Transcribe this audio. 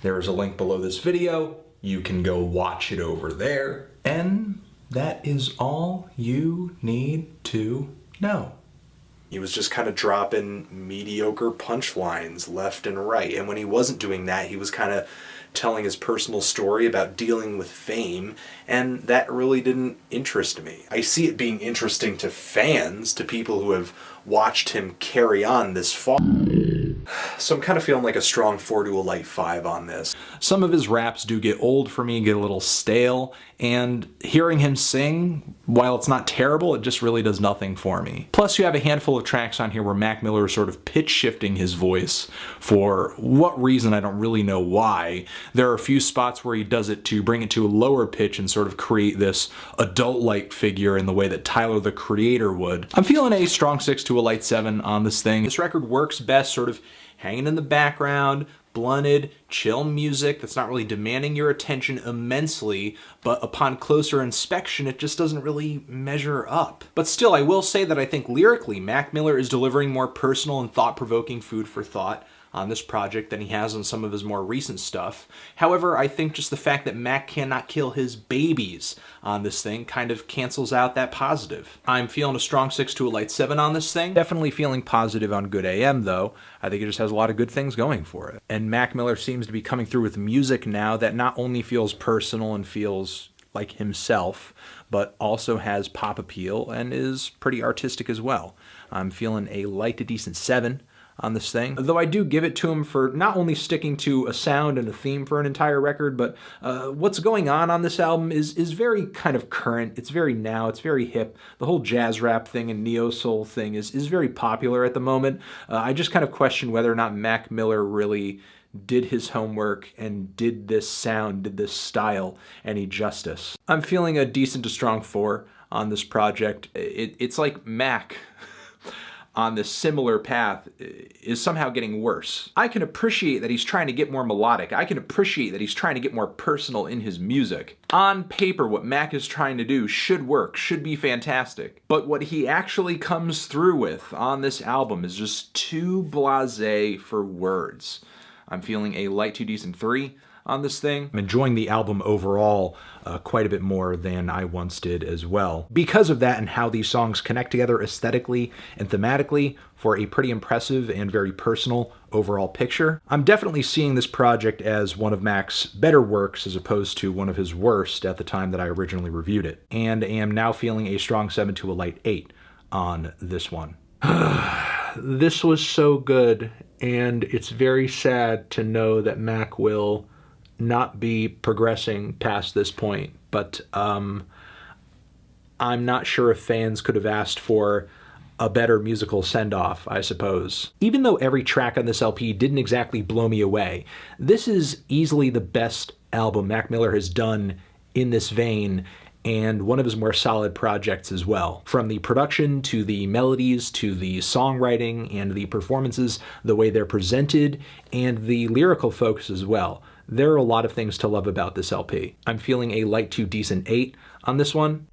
There is a link below this video. You can go watch it over there. And that is all you need to know. He was just kind of dropping mediocre punchlines left and right. And when he wasn't doing that, he was kind of telling his personal story about dealing with fame, and that really didn't interest me. I see it being interesting to fans, to people who have watched him carry on this far. So I'm kind of feeling like a strong 4 to a light 5 on this. Some of his raps do get old for me, get a little stale, and hearing him sing, while it's not terrible, it just really does nothing for me. Plus, you have a handful of tracks on here where Mac Miller is sort of pitch shifting his voice for what reason, I don't really know why. There are a few spots where he does it to bring it to a lower pitch and sort of create this adult-like figure in the way that Tyler, the Creator, would. I'm feeling a strong 6 to a light 7 on this thing. This record works best sort of hanging in the background, blunted, chill music that's not really demanding your attention immensely, but upon closer inspection, it just doesn't really measure up. But still, I will say that I think lyrically, Mac Miller is delivering more personal and thought-provoking food for thought on this project than he has on some of his more recent stuff. However, I think just the fact that Mac cannot kill his babies on this thing kind of cancels out that positive. I'm feeling a strong 6 to a light 7 on this thing. Definitely feeling positive on Good AM though. I think it just has a lot of good things going for it. And Mac Miller seems to be coming through with music now that not only feels personal and feels like himself, but also has pop appeal and is pretty artistic as well. I'm feeling a light to decent 7 on this thing, though I do give it to him for not only sticking to a sound and a theme for an entire record, but what's going on this album is very kind of current. It's very now, it's very hip. The whole jazz rap thing and neo-soul thing is very popular at the moment. I just kind of question whether or not Mac Miller really did his homework and did this sound, did this style any justice. I'm feeling a decent to strong 4 on this project. It's like Mac on this similar path is somehow getting worse. I can appreciate that he's trying to get more melodic. I can appreciate that he's trying to get more personal in his music. On paper, what Mac is trying to do should work, should be fantastic. But what he actually comes through with on this album is just too blasé for words. I'm feeling a light to decent 3 on this thing. I'm enjoying the album overall quite a bit more than I once did as well. Because of that and how these songs connect together aesthetically and thematically for a pretty impressive and very personal overall picture, I'm definitely seeing this project as one of Mac's better works as opposed to one of his worst at the time that I originally reviewed it, and am now feeling a strong 7 to a light 8 on this one. This was so good, and it's very sad to know that Mac will not be progressing past this point, but I'm not sure if fans could have asked for a better musical send-off, I suppose. Even though every track on this LP didn't exactly blow me away, this is easily the best album Mac Miller has done in this vein, and one of his more solid projects as well. From the production to the melodies to the songwriting and the performances, the way they're presented, and the lyrical focus as well. There are a lot of things to love about this LP. I'm feeling a light to decent 8 on this one.